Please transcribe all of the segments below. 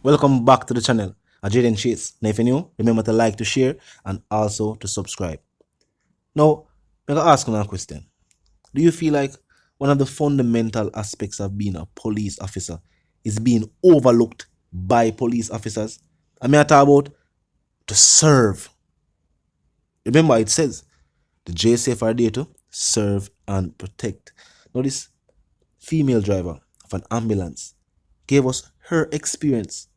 Welcome back to the channel. I'm Jaden Chase. Now if you're new, remember to like, to share, and also to subscribe. Now, I'm going to ask you a question. Do you feel like one of the fundamental aspects of being a police officer is being overlooked by police officers? I mean, I talk about to serve. Remember, it says the JSF are there to serve and protect. Now, this female driver of an ambulance gave us her experience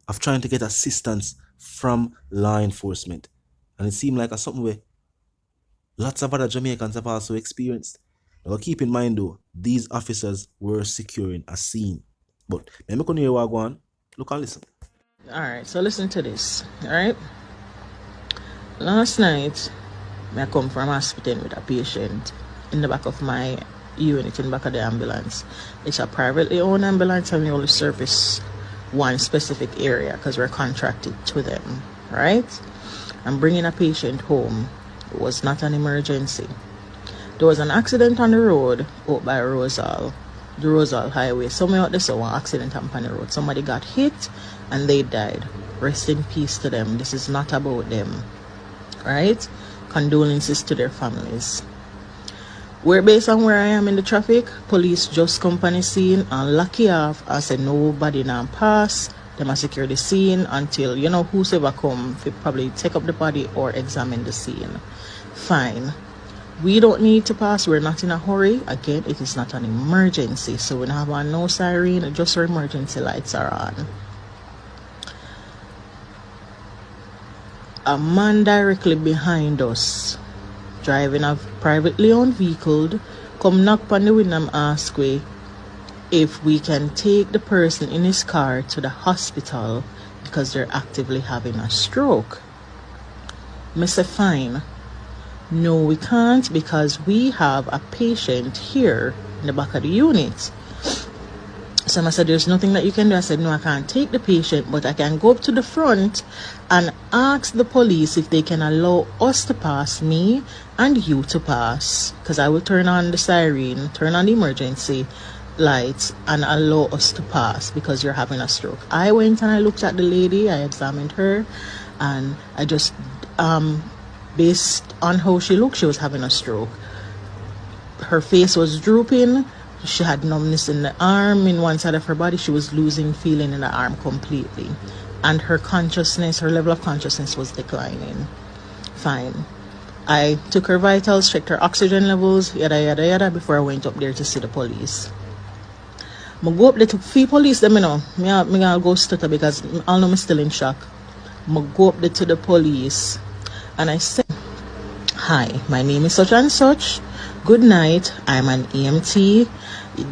of trying to get assistance from law enforcement. And it seemed like something where lots of other Jamaicans have also experienced. Now keep in mind though, these officers were securing a scene. But let me continue what I go on. Look and listen. Alright, so listen to this. Alright. Last night, I come from hospital with a patient in the back of my unit, in the back of the ambulance. It's a privately owned ambulance and we only service one specific area because we're contracted to them, right? I'm bringing a patient home. It was not an emergency. There was an accident on the road out by Rosal, the Rosal Highway. Somewhere out there, so one accident happened on the road. Somebody got hit and they died. Rest in peace to them. This is not about them, right? Condolences to their families. Where based on where I am in the traffic, police just come on the scene and lucky off. I said nobody now pass. They must secure the scene until, whosoever come, they probably take up the body or examine the scene. Fine. We don't need to pass. We're not in a hurry. Again, it is not an emergency. So we don't have on no siren, just our emergency lights are on. A man directly behind us, driving a privately owned vehicle, come knock on the window and ask if we can take the person in his car to the hospital because they're actively having a stroke. I say fine. No, we can't because we have a patient here in the back of the unit. So I said, there's nothing that you can do. I said, no, I can't take the patient, but I can go up to the front and ask the police if they can allow us to pass, me and you to pass. Because I will turn on the siren, turn on the emergency lights and allow us to pass because you're having a stroke. I went and I looked at the lady, I examined her, and I just, based on how she looked, she was having a stroke. Her face was drooping. She had numbness in the arm, in one side of her body. She was losing feeling in the arm completely. And her consciousness, her level of consciousness was declining. Fine. I took her vitals, checked her oxygen levels, yada, yada, yada, before I went up there to see the police. I go up there to P0lice them, I'm going to go stutter because I know I'm still in shock. I go up there to the police and I said, hi, my name is such and such. Good night. I'm an EMT.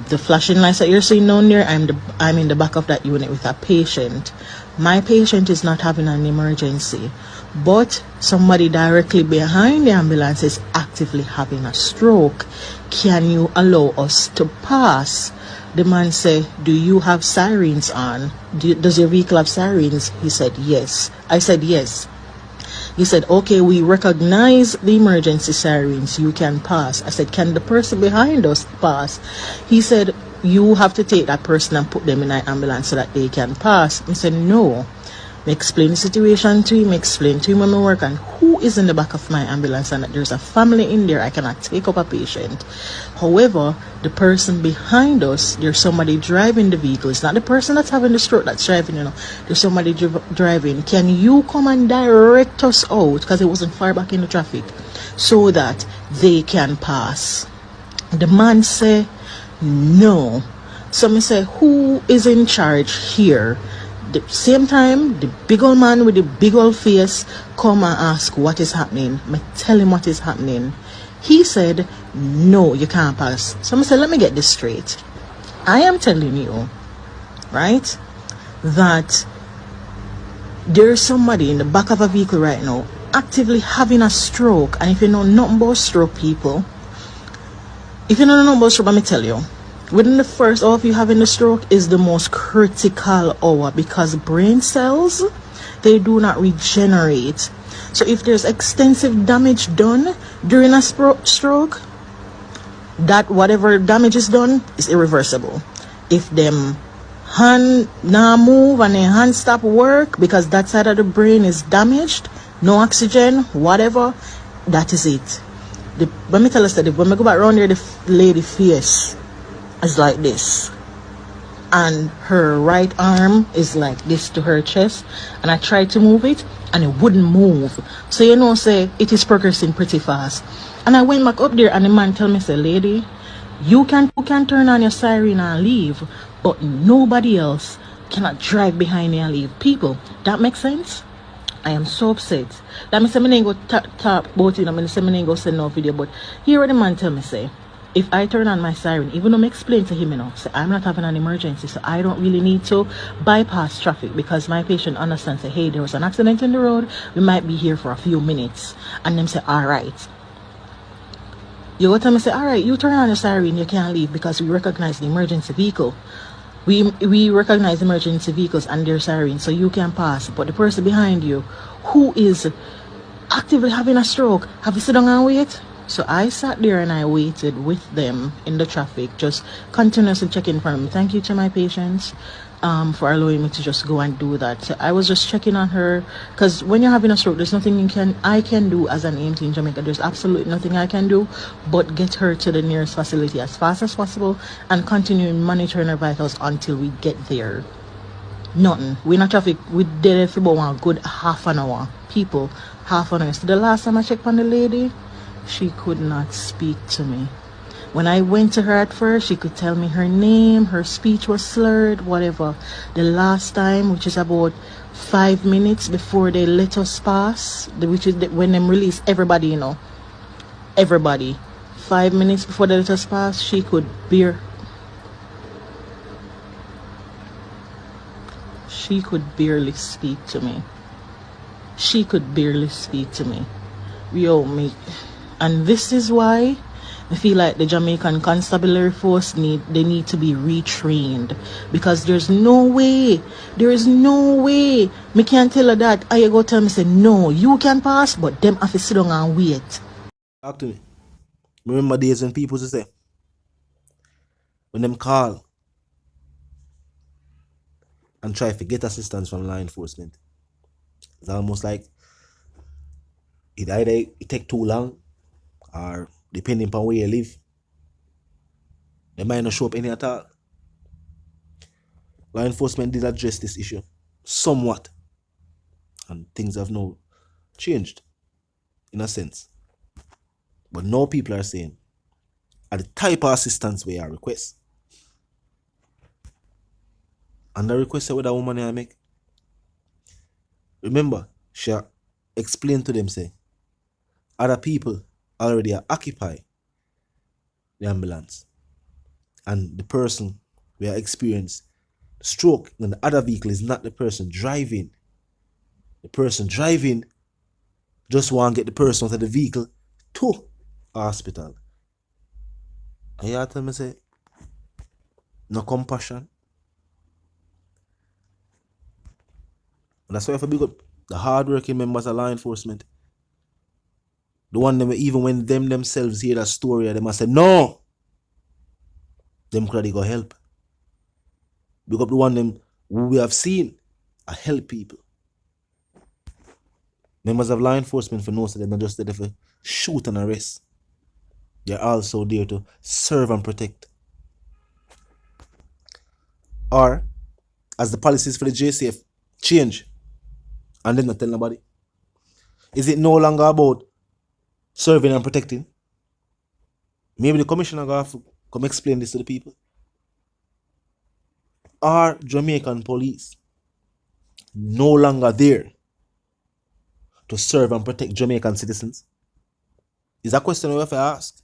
The flashing lights that you're seeing down there, I'm in the back of that unit with a patient. My patient is not having an emergency, but somebody directly behind the ambulance is actively having a stroke. Can you allow us to pass? The man said, do you have sirens on? Does your vehicle have sirens? He said, yes. I said, yes. He said, okay, we recognize the emergency sirens. You can pass. I said, can the person behind us pass? He said, you have to take that person and put them in an ambulance so that they can pass. I said, no. I explained the situation to him, explained to him when I work and who is in the back of my ambulance and that there's a family in there. I cannot take up a patient. However, the person behind us, there's somebody driving the vehicle. It's not the person that's having the stroke that's driving, There's somebody driving. Can you come and direct us out, because it wasn't far back in the traffic, so that they can pass? The man said, no. So I say, who is in charge here? The same time, the big old man with the big old face come and ask what is happening. I tell him what is happening. He said, no, you can't pass. So I said, let me get this straight. I am telling you, right, that there's somebody in the back of a vehicle right now actively having a stroke. And if you know nothing about stroke, people, if you don't know about stroke, let me tell you, within the first hour of you having the stroke is the most critical hour because brain cells, they do not regenerate. So if there's extensive damage done during a stroke, that whatever damage is done is irreversible. If them hand now move and the hand stop work because that side of the brain is damaged, no oxygen, whatever, that is it. Let me tell us that when we go back around there, the lady face is like this. And her right arm is like this to her chest. And I tried to move it and it wouldn't move. So say it is progressing pretty fast. And I went back up there and the man tell me, say, lady, you can turn on your siren and leave, but nobody else cannot drive behind you and leave. People, that makes sense? I am so upset. That means I go talk about it. I mean, I go send no video. But here what the man tell me, say, if I turn on my siren, even though I explain to him, say I'm not having an emergency, so I don't really need to bypass traffic because my patient understands, say, hey, there was an accident in the road. We might be here for a few minutes. And them say, all right. You go tell me, say, all right, you turn on your siren, you can't leave because we recognize the emergency vehicle. We recognize emergency vehicles and their sirens, so you can pass. But the person behind you who is actively having a stroke, have you sit down and wait? So I sat there and I waited with them in the traffic, just continuously checking for them. Thank you to my patients for allowing me to just go and do that. So I was just checking on her because when you're having a stroke, there's nothing I can do as an EMT in Jamaica. There's absolutely nothing I can do but get her to the nearest facility as fast as possible and continue monitoring her vitals until we get there. Nothing. We in traffic. We did it for about a good half an hour. People, half an hour. So the last time I checked on the lady, she could not speak to me. When I went to her at first, she could tell me her name, her speech was slurred, whatever. The last time, which is about 5 minutes before they let us pass, which is when them release everybody, everybody. 5 minutes before they let us pass, she could barely speak to me. She could barely speak to me. And this is why I feel like the Jamaican Constabulary Force need to be retrained, because there is no way me can't tell her that. I go tell me, say, no, you can pass, but them have to sit down and wait. Talk to me. Remember days when people say, when them call and try to get assistance from law enforcement, it's almost like it either take too long or depending upon where you live, they might not show up any at all. Law enforcement did address this issue somewhat, and things have now changed in a sense. But now people are saying, at the type of assistance we are request, and the request what that woman I make, remember, she explained to them, say, other people already occupy the ambulance, and the person we are experiencing stroke in the other vehicle is not the person driving. The person driving just want to get the person out of the vehicle to hospital. And you tell me, say, no compassion. And that's why if I big up the hardworking members of law enforcement, the one them even when them themselves hear that story, they must say, no, them could go help. Big up the one them who we have seen I help people. Members of law enforcement, for most of them, are just there for shoot and arrest. They're also there to serve and protect. Or, as the policies for the JCF change, and then not tell nobody, is it no longer about serving and protecting? Maybe the commissioner will have to come explain this to the people. Are Jamaican police no longer there to serve and protect Jamaican citizens? Is that question we have to ask.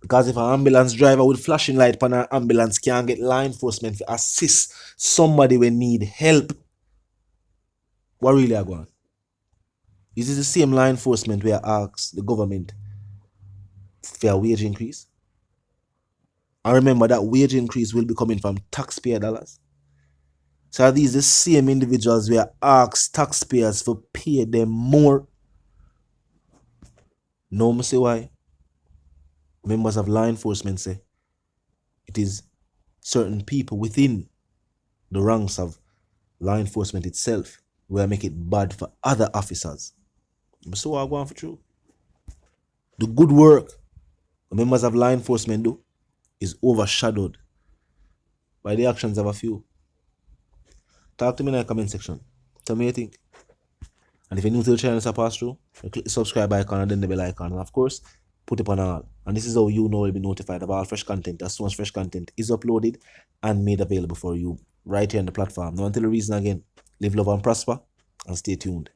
Because if an ambulance driver with flashing light on an ambulance can't get law enforcement to assist somebody when need help, what really are going? Is it the same law enforcement where I ask the government for a wage increase? And remember that wage increase will be coming from taxpayer dollars. So are these the same individuals where ask taxpayers to pay them more? No, I say why. Members of law enforcement say it is certain people within the ranks of law enforcement itself will make it bad for other officers. So I go on for true. The good work the members of law enforcement do is overshadowed by the actions of a few. Talk to me in the comment section. Tell me what you think. And if you're new to the channel, so pass through, click the subscribe icon and then the bell icon. And of course, put it on all. And this is how you know you'll be notified of all fresh content as soon as fresh content is uploaded and made available for you right here on the platform. Now until the reason again, live, love and prosper and stay tuned.